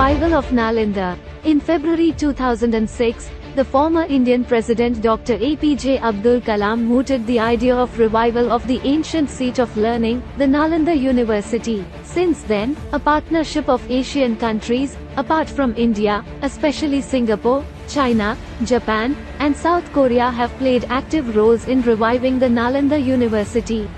Revival of Nalanda. In February 2006, the former Indian President Dr. APJ Abdul Kalam mooted the idea of revival of the ancient seat of learning, the Nalanda University. Since then, a partnership of Asian countries, apart from India, especially Singapore, China, Japan, and South Korea have played active roles in reviving the Nalanda University.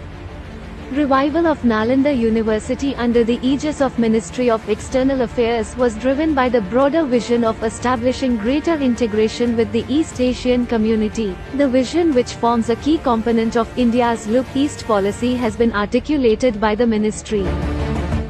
Revival of Nalanda University under the aegis of Ministry of External Affairs was driven by the broader vision of establishing greater integration with the East Asian community. The vision, which forms a key component of India's Look East policy, has been articulated by the ministry.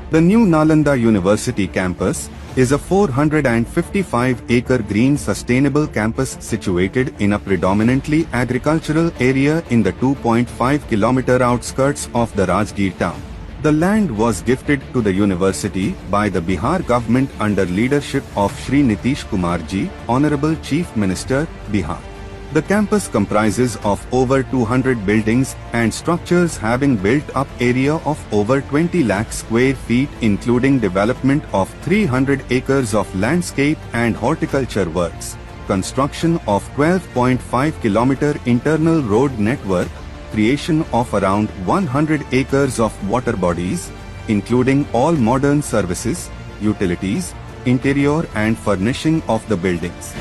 The new Nalanda University campus is a 455-acre green sustainable campus situated in a predominantly agricultural area in the 2.5-kilometer outskirts of the Rajgir town. The land was gifted to the university by the Bihar government under leadership of Shri Nitish Kumar Ji, Honorable Chief Minister, Bihar. The campus comprises of over 200 buildings and structures having built-up area of over 20 lakh square feet, including development of 300 acres of landscape and horticulture works, construction of 12.5-kilometer internal road network, creation of around 100 acres of water bodies, including all modern services, utilities, interior and furnishing of the buildings.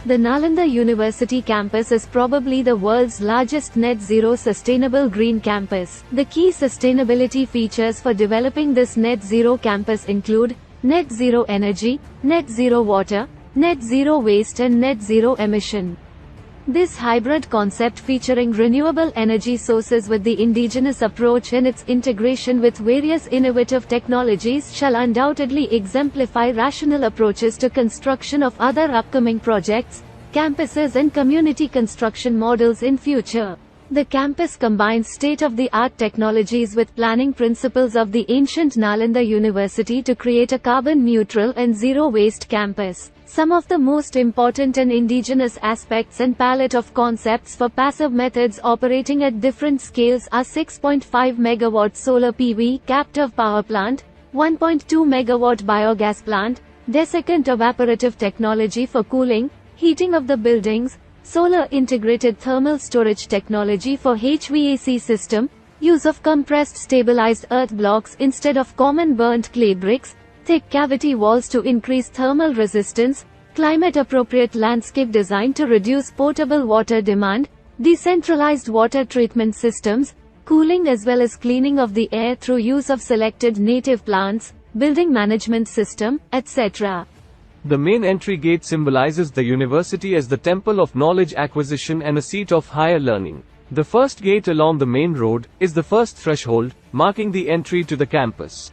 The Nalanda University campus is probably the world's largest net zero sustainable green campus. The key sustainability features for developing this net zero campus include net zero energy, net zero water, net zero waste and net zero emission. This hybrid concept, featuring renewable energy sources with the indigenous approach and its integration with various innovative technologies, shall undoubtedly exemplify rational approaches to construction of other upcoming projects, campuses and community construction models in future. The campus combines state-of-the-art technologies with planning principles of the ancient Nalanda University to create a carbon-neutral and zero-waste campus. Some of the most important and indigenous aspects and palette of concepts for passive methods operating at different scales are 6.5 MW solar PV captive power plant, 1.2 MW biogas plant, desiccant evaporative technology for cooling, heating of the buildings, solar integrated thermal storage technology for HVAC system, use of compressed stabilized earth blocks instead of common burnt clay bricks, thick cavity walls to increase thermal resistance, climate-appropriate landscape design to reduce potable water demand, decentralized water treatment systems, cooling as well as cleaning of the air through use of selected native plants, building management system, etc. The main entry gate symbolizes the university as the temple of knowledge acquisition and a seat of higher learning. The first gate along the main road is the first threshold, marking the entry to the campus.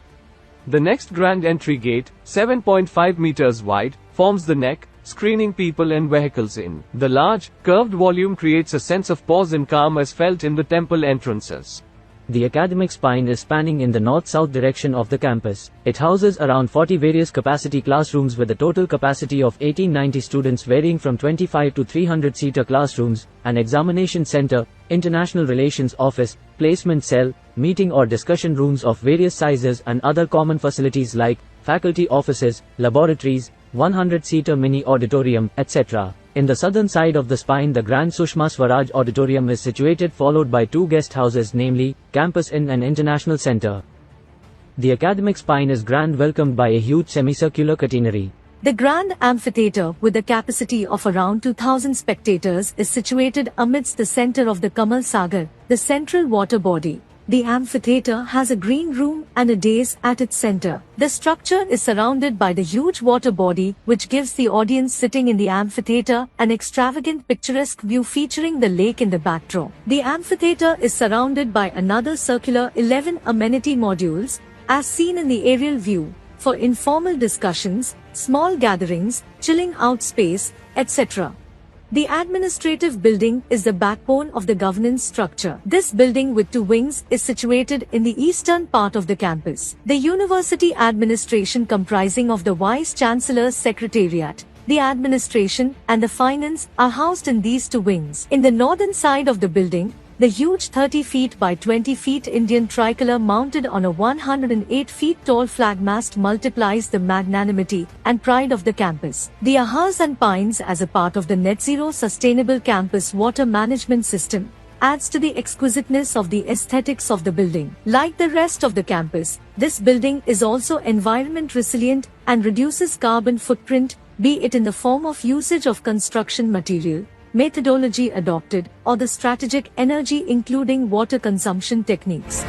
The next grand entry gate, 7.5 meters wide, forms the neck, screening people and vehicles in. The large, curved volume creates a sense of pause and calm as felt in the temple entrances. The academic spine is spanning in the north-south direction of the campus. It houses around 40 various capacity classrooms with a total capacity of 1890 students, varying from 25 to 300-seater classrooms, an examination center, international relations office, placement cell, meeting or discussion rooms of various sizes and other common facilities like faculty offices, laboratories, 100-seater mini auditorium, etc. In the southern side of the spine, the Grand Sushma Swaraj Auditorium is situated, followed by two guest houses, namely, Campus Inn and International Center. The academic spine is grand, welcomed by a huge semicircular catenary. The Grand Amphitheatre, with a capacity of around 2,000 spectators, is situated amidst the center of the Kamal Sagar, the central water body. The amphitheatre has a green room and a dais at its center. The structure is surrounded by the huge water body, which gives the audience sitting in the amphitheatre an extravagant picturesque view featuring the lake in the backdrop. The amphitheatre is surrounded by another circular 11 amenity modules, as seen in the aerial view, for informal discussions, small gatherings, chilling out space, etc. The administrative building is the backbone of the governance structure. This building with two wings is situated in the eastern part of the campus. The university administration, comprising of the Vice-Chancellor's Secretariat, the administration, and the finance, are housed in these two wings. In the northern side of the building, The huge 30 feet by 20 feet Indian tricolor mounted on a 108 feet tall flag mast multiplies the magnanimity and pride of the campus. The ahas and pines as a part of the Net Zero Sustainable Campus water management system adds to the exquisiteness of the aesthetics of the building. Like the rest of the campus, this building is also environment resilient and reduces carbon footprint, be it in the form of usage of construction material, methodology adopted, or the strategic energy including water consumption techniques.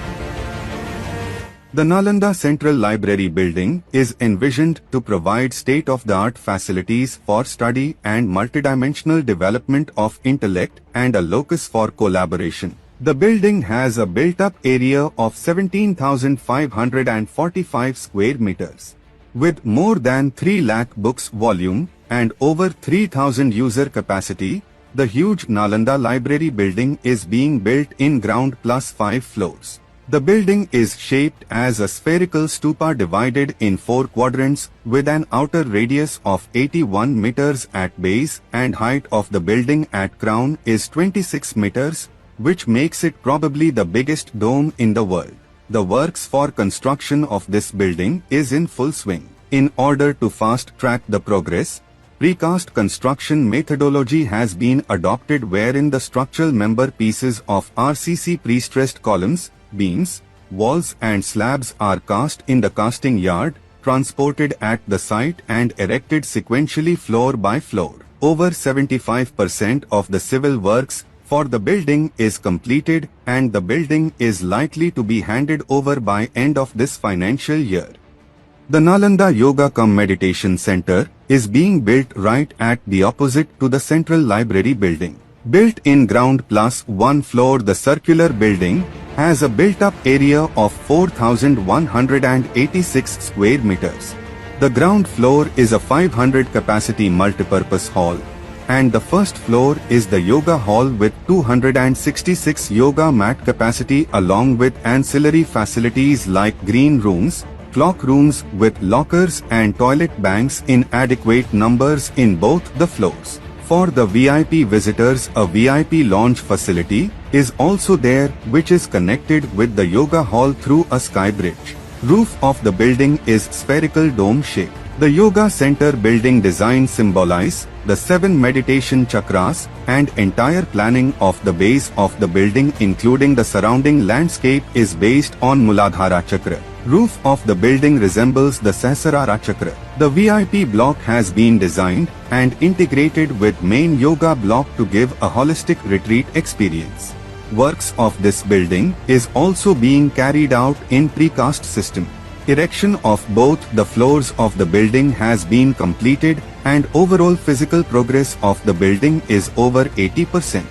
The Nalanda Central Library building is envisioned to provide state-of-the-art facilities for study and multidimensional development of intellect and a locus for collaboration. The building has a built-up area of 17,545 square meters. With more than 3 lakh books volume and over 3,000 user capacity, the huge Nalanda Library building is being built in ground plus 5 floors. The building is shaped as a spherical stupa divided in 4 quadrants with an outer radius of 81 meters at base and height of the building at crown is 26 meters, which makes it probably the biggest dome in the world. The works for construction of this building is in full swing. In order to fast-track the progress, precast construction methodology has been adopted wherein the structural member pieces of RCC pre-stressed columns, beams, walls and slabs are cast in the casting yard, transported at the site and erected sequentially floor by floor. Over 75% of the civil works for the building is completed and the building is likely to be handed over by end of this financial year. The Nalanda Yoga cum Meditation Center is being built right at the opposite to the Central Library building. Built in ground plus 1 floor, the circular building has a built-up area of 4,186 square meters. The ground floor is a 500 capacity multipurpose hall, and the first floor is the yoga hall with 266 yoga mat capacity along with ancillary facilities like green rooms, clock rooms with lockers and toilet banks in adequate numbers in both the floors. For the VIP visitors, a VIP lounge facility is also there which is connected with the yoga hall through a sky bridge. Roof of the building is spherical dome shaped. The yoga center building design symbolize the 7 meditation chakras and entire planning of the base of the building including the surrounding landscape is based on Muladhara Chakra. Roof of the building resembles the Sahasrara Chakra. The VIP block has been designed and integrated with main yoga block to give a holistic retreat experience. Works of this building is also being carried out in precast system. Erection of both the floors of the building has been completed and overall physical progress of the building is over 80%.